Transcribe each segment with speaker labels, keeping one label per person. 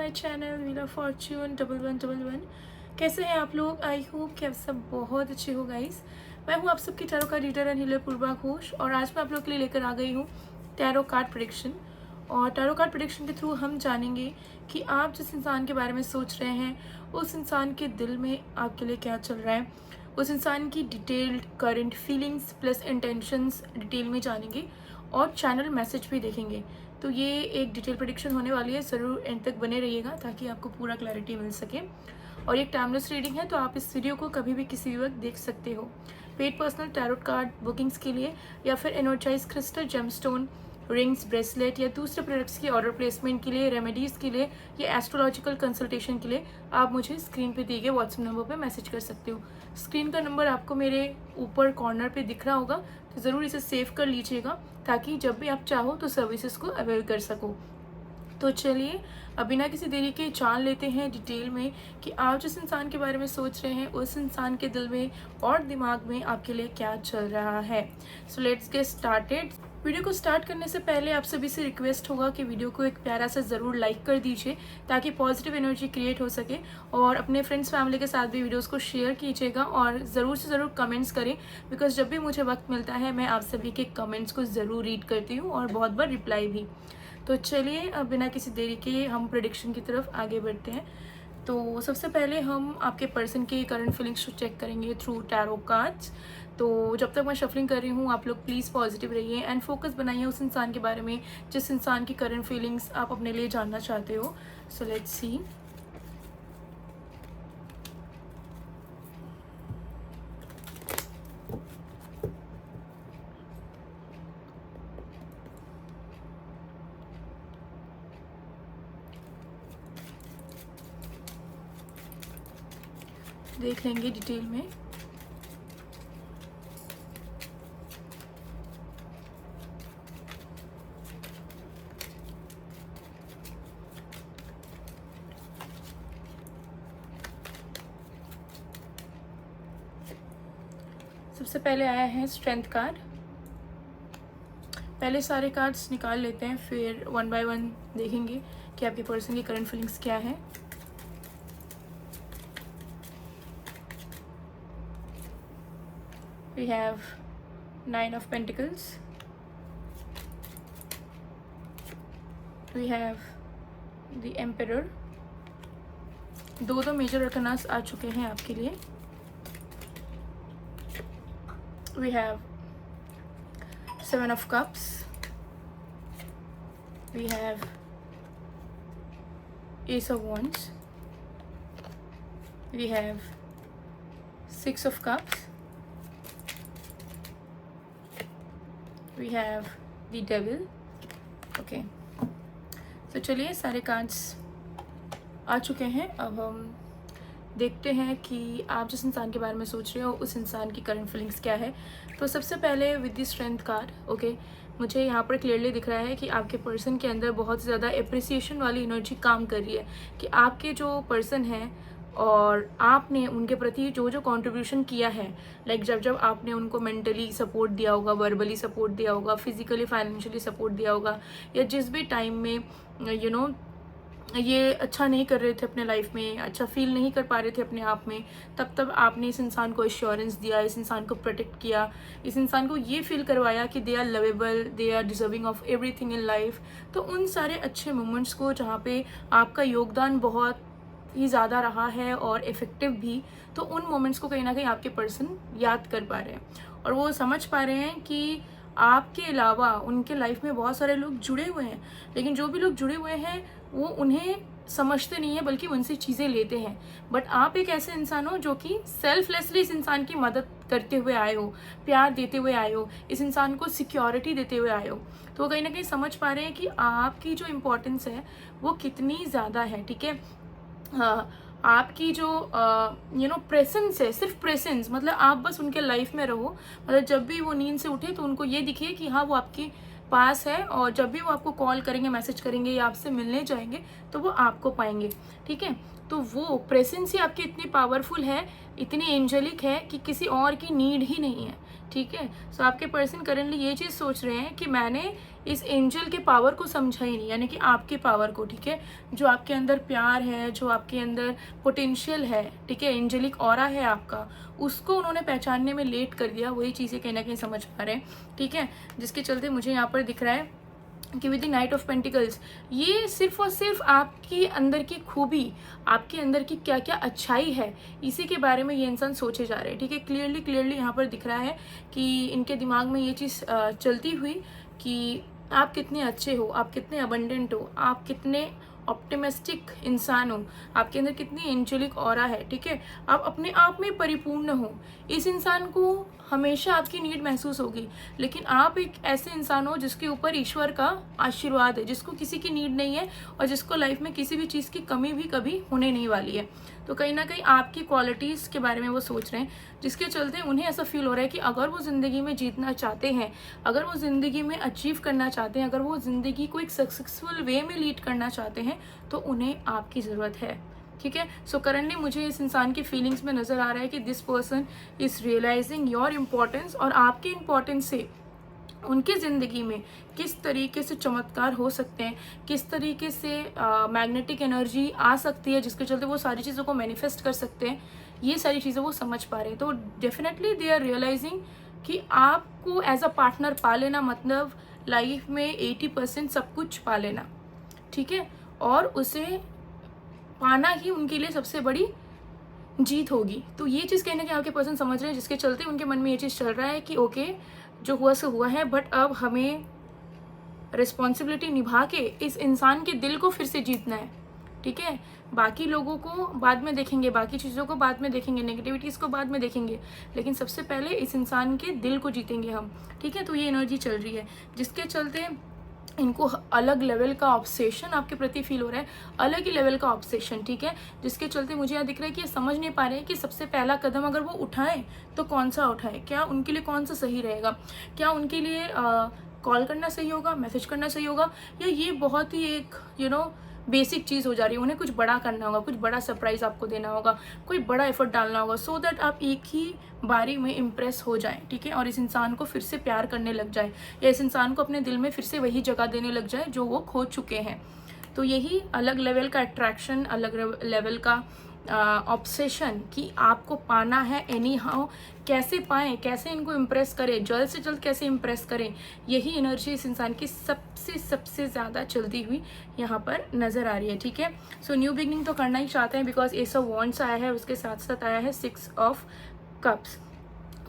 Speaker 1: My channel wheel of Fortune 1111। कैसे हैं आप लोग? आई होप कि आप सब बहुत अच्छे हो गाइस। मैं हूं आप सबकी टैरो का रीडर एंड हीलर पूर्वा घोष, और आज मैं आप लोग के लिए लेकर आ गई हूं टैरो कार्ड प्रेडिक्शन। और टैरो कार्ड प्रेडिक्शन के थ्रू हम जानेंगे कि आप जिस इंसान के बारे में सोच रहे हैं उस इंसान के दिल में आपके लिए क्या चल रहा है, उस इंसान की detailed current feelings plus intentions detail में जानेंगे और चैनल मैसेज भी देखेंगे। तो ये एक डिटेल प्रेडिक्शन होने वाली है, ज़रूर एंड तक बने रहिएगा ताकि आपको पूरा क्लैरिटी मिल सके। और एक टाइमलेस रीडिंग है, तो आप इस वीडियो को कभी भी किसी भी वक्त देख सकते हो। Paid personal tarot card bookings के लिए या फिर energise crystal gemstone rings bracelet या दूसरे प्रोडक्ट्स की ऑर्डर प्लेसमेंट के लिए, रेमेडीज़ के लिए या एस्ट्रोलॉजिकल कंसल्टेशन के लिए आप मुझे स्क्रीन पे दिए गए व्हाट्सएप नंबर पे मैसेज कर सकते हो। स्क्रीन का नंबर आपको मेरे ऊपर कॉर्नर पे दिख रहा होगा, तो ज़रूर इसे सेव कर लीजिएगा ताकि जब भी आप चाहो तो सर्विसेज को अवेल कर सको। तो चलिए अब बिना किसी देरी के जान लेते हैं डिटेल में कि आप जिस इंसान के बारे में सोच रहे हैं उस इंसान के दिल में और दिमाग में आपके लिए क्या चल रहा है। So let's get started. Video को स्टार्ट करने से पहले आप सभी से रिक्वेस्ट होगा कि वीडियो को एक प्यारा सा ज़रूर लाइक कर दीजिए ताकि पॉजिटिव एनर्जी क्रिएट हो सके, और अपने फ्रेंड्स फैमिली के साथ भी वीडियोस को शेयर कीजिएगा और ज़रूर से ज़रूर कमेंट्स करें, बिकॉज जब भी मुझे वक्त मिलता है मैं आप सभी के कमेंट्स को ज़रूर रीड करती हूँ और बहुत बार रिप्लाई भी। तो चलिए अब बिना किसी देरी के हम प्रेडिक्शन की तरफ आगे बढ़ते हैं। तो सबसे पहले हम आपके पर्सन के करंट फीलिंग्स को चेक करेंगे थ्रू टैरो कार्ड्स। तो जब तक मैं शफलिंग कर रही हूँ आप लोग प्लीज़ पॉजिटिव रहिए एंड फोकस बनाइए उस इंसान के बारे में जिस इंसान की करंट फीलिंग्स आप अपने लिए जानना चाहते हो। So let's see. देख लेंगे डिटेल में। सबसे पहले आया है स्ट्रेंथ कार्ड। पहले सारे कार्ड्स निकाल लेते हैं, फिर वन बाय वन देखेंगे कि आपके पर्सन की करंट फीलिंग्स क्या है। We have 9 of Pentacles. We have the Emperor. दो मेजर अरकानास आ चुके हैं आपके लिए। We have 7 of Cups. We have Ace of Wands. We have 6 of Cups. We have the Devil. Okay. तो चलिए सारे कार्ड्स आ चुके हैं। अब हम देखते हैं कि आप जिस इंसान के बारे में सोच रहे हो उस इंसान की करंट फीलिंग्स क्या है। तो सबसे पहले with the strength card, okay, मुझे यहाँ पर क्लियरली दिख रहा है कि आपके पर्सन के अंदर बहुत ज़्यादा एप्रिसिएशन वाली एनर्जी काम कर रही है कि आपके जो पर्सन है और आपने उनके प्रति जो जो कंट्रीब्यूशन किया है, लाइक जब आपने उनको मेंटली सपोर्ट दिया होगा, वर्बली सपोर्ट दिया होगा, फिजिकली फाइनेंशियली सपोर्ट दिया होगा, या जिस भी टाइम में ये अच्छा नहीं कर रहे थे अपने लाइफ में, अच्छा फील नहीं कर पा रहे थे अपने आप में, तब आपने इस इंसान को एश्योरेंस दिया, इस इंसान को प्रोटेक्ट किया, इस इंसान को ये फील करवाया कि they are lovable, they are deserving of everything in life. तो उन सारे अच्छे मोमेंट्स को जहाँ पे आपका योगदान बहुत ही ज़्यादा रहा है और इफ़ेक्टिव भी, तो उन मोमेंट्स को कहीं ना कहीं आपके पर्सन याद कर पा रहे हैं और वो समझ पा रहे हैं कि आपके अलावा उनके लाइफ में बहुत सारे लोग जुड़े हुए हैं, लेकिन जो भी लोग जुड़े हुए हैं वो उन्हें समझते नहीं है बल्कि उनसे चीज़ें लेते हैं। बट आप एक ऐसे इंसान हो जो कि सेल्फलेसली इस इंसान की मदद करते हुए आए हो, प्यार देते हुए आए हो, इस इंसान को सिक्योरिटी देते हुए आए हो। तो वो कहीं ना कहीं समझ पा रहे हैं कि आपकी जो इम्पोर्टेंस है वो कितनी ज़्यादा है। ठीक है, हाँ, आपकी जो प्रेजेंस है, सिर्फ प्रेजेंस, मतलब आप बस उनके लाइफ में रहो, मतलब जब भी वो नींद से उठे तो उनको ये दिखे कि हाँ वो आपके पास है, और जब भी वो आपको कॉल करेंगे, मैसेज करेंगे या आपसे मिलने जाएंगे तो वो आपको पाएंगे। ठीक है, तो वो प्रेजेंस ही आपकी इतनी पावरफुल है, इतनी एंजेलिक है कि किसी और की नीड ही नहीं है। ठीक है। सो आपके पर्सन करेंटली ये चीज़ सोच रहे हैं कि मैंने इस एंजल के पावर को समझा ही नहीं, यानी कि आपके पावर को, ठीक है, जो आपके अंदर प्यार है, जो आपके अंदर पोटेंशियल है, ठीक है, एंजेलिक ऑरा है आपका, उसको उन्होंने पहचानने में लेट कर दिया। वही चीज़ें कहीं ना कहीं समझ पा रहे हैं, ठीक है, जिसके चलते मुझे यहाँ पर दिख रहा है कि with the night of pentacles ये सिर्फ और सिर्फ आपकी अंदर की खूबी, आपके अंदर की क्या क्या अच्छाई है, इसी के बारे में ये इंसान सोचे जा रहे हैं, ठीक है। क्लियरली यहाँ पर दिख रहा है कि इनके दिमाग में ये चीज़ चलती हुई कि आप कितने अच्छे हो, आप कितने अबंडेंट हो, आप कितने ऑप्टिमिस्टिक इंसान हो, आपके अंदर कितनी एंजेलिक ऑरा है, ठीक है, आप अपने आप में परिपूर्ण हो। इस इंसान को हमेशा आपकी नीड महसूस होगी, लेकिन आप एक ऐसे इंसान हो जिसके ऊपर ईश्वर का आशीर्वाद है, जिसको किसी की नीड नहीं है और जिसको लाइफ में किसी भी चीज़ की कमी भी कभी होने नहीं वाली है। तो कहीं ना कहीं आपकी क्वालिटीज़ के बारे में वो सोच रहे हैं, जिसके चलते उन्हें ऐसा फील हो रहा है कि अगर वो ज़िंदगी में जीतना चाहते हैं, अगर वो ज़िंदगी में अचीव करना चाहते हैं, अगर वो ज़िंदगी को एक सक्सेसफुल वे में लीड करना चाहते हैं, तो उन्हें आपकी ज़रूरत है, ठीक है। सो करंटली मुझे इस इंसान की फीलिंग्स में नज़र आ रहा है कि this person is realising your importance, और आपके इम्पोर्टेंस से उनकी ज़िंदगी में किस तरीके से चमत्कार हो सकते हैं, किस तरीके से मैग्नेटिक एनर्जी आ सकती है, जिसके चलते वो सारी चीज़ों को मैनिफेस्ट कर सकते हैं, ये सारी चीज़ें वो समझ पा रहे हैं। तो डेफिनेटली दे आर रियलाइजिंग कि आपको एज अ पार्टनर पा लेना मतलब लाइफ में 80% सब कुछ पा लेना, ठीक है, और उसे पाना ही उनके लिए सबसे बड़ी जीत होगी। तो ये चीज़ कहने के आपके पर्सन समझ रहे हैं, जिसके चलते उनके मन में ये चीज़ चल रहा है कि ओके, जो हुआ सो हुआ है, बट अब हमें रिस्पॉन्सिबिलिटी निभा के इस इंसान के दिल को फिर से जीतना है, ठीक है। बाकी लोगों को बाद में देखेंगे, बाकी चीज़ों को बाद में देखेंगे, नेगेटिविटीज़ को बाद में देखेंगे, लेकिन सबसे पहले इस इंसान के दिल को जीतेंगे हम, ठीक है। तो ये एनर्जी चल रही है, जिसके चलते इनको अलग लेवल का ऑब्सेशन आपके प्रति फील हो रहा है, अलग ही लेवल का ऑब्सेशन, ठीक है, जिसके चलते मुझे यहाँ दिख रहा है कि ये समझ नहीं पा रहे हैं कि सबसे पहला कदम अगर वो उठाएं तो कौन सा उठाएं, क्या उनके लिए कौन सा सही रहेगा, क्या उनके लिए कॉल करना सही होगा, मैसेज करना सही होगा, या ये बहुत ही एक बेसिक चीज़ हो जा रही है, उन्हें कुछ बड़ा करना होगा, कुछ बड़ा सरप्राइज़ आपको देना होगा, कोई बड़ा एफर्ट डालना होगा, सो दैट आप एक ही बारी में इम्प्रेस हो जाएं, ठीक है, और इस इंसान को फिर से प्यार करने लग जाए, या इस इंसान को अपने दिल में फिर से वही जगह देने लग जाए जो वो खो चुके हैं। तो यही अलग लेवल का अट्रैक्शन, अलग लेवल का ऑब्सेशन कि आपको पाना है एनी हाउ, कैसे पाएँ, कैसे इनको इम्प्रेस करें, जल्द से जल्द कैसे इम्प्रेस करें, यही एनर्जी इस इंसान की सबसे ज़्यादा चलती हुई यहाँ पर नज़र आ रही है, ठीक है। सो न्यू बिगनिंग तो करना ही चाहते हैं, बिकॉज एस ऑफ वॉन्ड्स आया है, उसके साथ साथ आया है 6 ऑफ कप्स।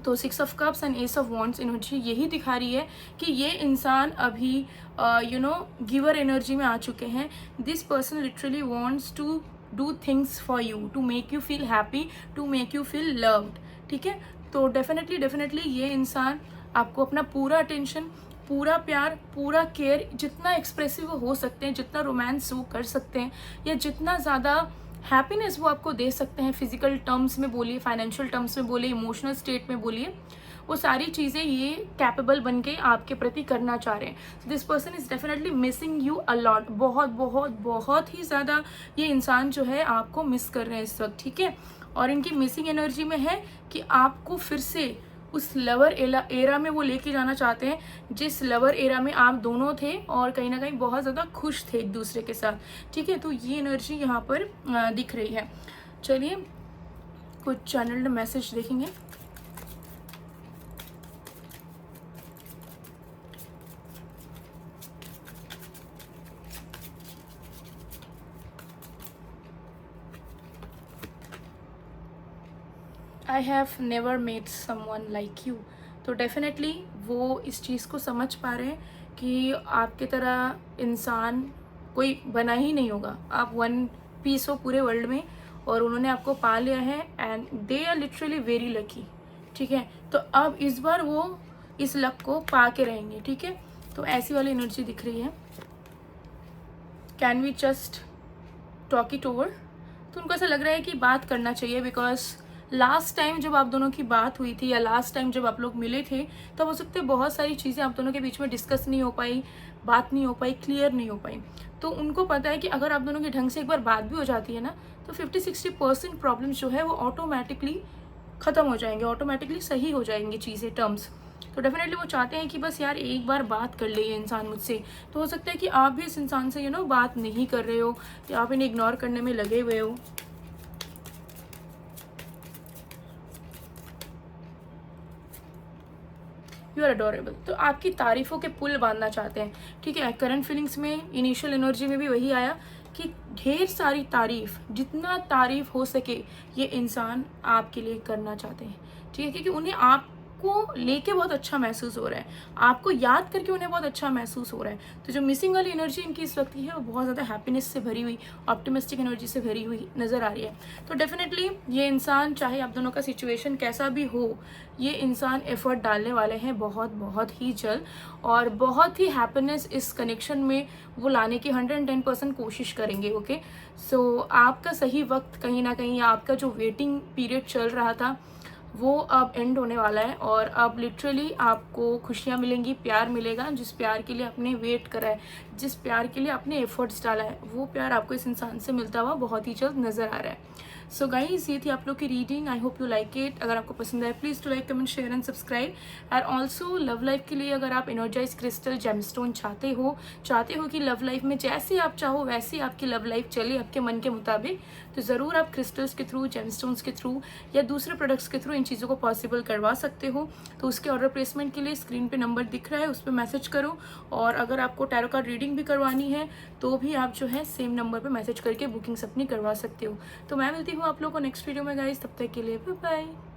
Speaker 1: तो 6 of cups and S of wands energy यही दिखा रही है कि ये इंसान अभी गिवर एनर्जी में आ चुके हैं। This person literally wants to do things for you, to make you feel happy, to make you feel loved, ठीक है। तो डेफिनेटली ये इंसान आपको अपना पूरा अटेंशन, पूरा प्यार, पूरा केयर, जितना एक्सप्रेसिव वो हो सकते हैं, जितना रोमांस वो कर सकते हैं, या जितना ज़्यादा हैप्पीनेस वो आपको दे सकते हैं, फिजिकल टर्म्स में बोलिए, फाइनेंशियल टर्म्स में बोलिए, इमोशनल स्टेट में बोलिए, वो सारी चीज़ें ये कैपेबल बन के आपके प्रति करना चाह रहे हैं। This person is definitely missing you a lot, बहुत ही ज़्यादा ये इंसान जो है आपको मिस कर रहे हैं इस वक्त, ठीक है। और इनकी मिसिंग एनर्जी में है कि आपको फिर से उस लवर एरा में वो लेके जाना चाहते हैं, जिस लवर एरा में आप दोनों थे और कहीं ना कहीं बहुत ज़्यादा खुश थे एक दूसरे के साथ, ठीक है। तो ये एनर्जी यहाँ पर दिख रही है। चलिए कुछ चैनल्ड मैसेज देखेंगे। I have never met someone like you. तो डेफिनेटली वो इस चीज़ को समझ पा रहे हैं कि आपके तरह इंसान कोई बना ही नहीं होगा, आप वन पीस हो पूरे वर्ल्ड में, और उन्होंने आपको पा लिया है and they are literally very lucky, ठीक है। तो अब इस बार वो इस लक को पा के रहेंगे, ठीक है। तो ऐसी वाली एनर्जी दिख रही है। Can we just talk it over. तो उनको ऐसा लग रहा है कि बात करना चाहिए, बिकॉज लास्ट टाइम जब आप दोनों की बात हुई थी, या लास्ट टाइम जब आप लोग मिले थे, तब हो सकते बहुत सारी चीज़ें आप दोनों के बीच में डिस्कस नहीं हो पाई, बात नहीं हो पाई, क्लियर नहीं हो पाई। तो उनको पता है कि अगर आप दोनों के ढंग से एक बार बात भी हो जाती है ना, तो 50-60% प्रॉब्लम्स जो है वो ऑटोमेटिकली ख़त्म हो जाएंगे, ऑटोमेटिकली सही हो जाएंगी चीज़ें, टर्म्स। तो डेफिनेटली वो चाहते हैं कि बस यार एक बार बात कर ले ये इंसान मुझसे। तो हो सकता है कि आप भी इस इंसान से बात नहीं कर रहे हो या आप इन्हें इग्नोर करने में लगे हुए हो। यू आर अडोरेबल, तो आपकी तारीफ़ों के पुल बांधना चाहते हैं, ठीक है। करंट फीलिंग्स में, इनिशियल एनर्जी में भी वही आया कि ढेर सारी तारीफ़, जितना तारीफ़ हो सके ये इंसान आपके लिए करना चाहते हैं, ठीक है, क्योंकि उन्हें आपको लेके बहुत अच्छा महसूस हो रहा है, आपको याद करके उन्हें बहुत अच्छा महसूस हो रहा है। तो जो मिसिंग वाली एनर्जी इनकी इस वक्त की है वो बहुत ज़्यादा हैप्पीनेस से भरी हुई, ऑप्टिमिस्टिक एनर्जी से भरी हुई नज़र आ रही है। तो डेफिनेटली ये इंसान, चाहे आप दोनों का सिचुएशन कैसा भी हो, ये इंसान एफर्ट डालने वाले हैं बहुत बहुत ही जल्द, और बहुत ही हैप्पीनेस इस कनेक्शन में वो लाने की 110% कोशिश करेंगे। ओके, सो आपका सही वक्त कहीं ना कहीं, आपका जो वेटिंग पीरियड चल रहा था वो अब एंड होने वाला है, और अब लिटरली आपको खुशियाँ मिलेंगी, प्यार मिलेगा। जिस प्यार के लिए आपने वेट करा है, जिस प्यार के लिए आपने एफर्ट्स डाला है, वो प्यार आपको इस इंसान से मिलता हुआ बहुत ही जल्द नज़र आ रहा है। सो गाइस, ये थी आप लोग की reading. I hope you like it. अगर आपको पसंद आए please to like, comment, share and subscribe. And also love life के लिए अगर आप एनर्जाइज क्रिस्टल जेमस्टोन चाहते हो कि लव लाइफ में जैसे आप चाहो वैसे आपकी लव लाइफ चले आपके मन के मुताबिक, तो ज़रूर आप क्रिस्टल्स के थ्रू, जेमस्टोन्स के थ्रू या दूसरे प्रोडक्ट्स के थ्रू इन चीज़ों को पॉसिबल करवा सकते हो। तो उसके ऑर्डर प्लेसमेंट के लिए स्क्रीन पे नंबर दिख रहा है, उस पर मैसेज करो। और अगर आपको टैरो कार्ड रीडिंग भी करवानी है तो भी आप जो है सेम नंबर पे मैसेज करके बुकिंग्स अपनी करवा सकते हो। तो मैं मिलती हूँ आप लोगों को नेक्स्ट वीडियो में गाइस, तब तक के लिए बाय बाय।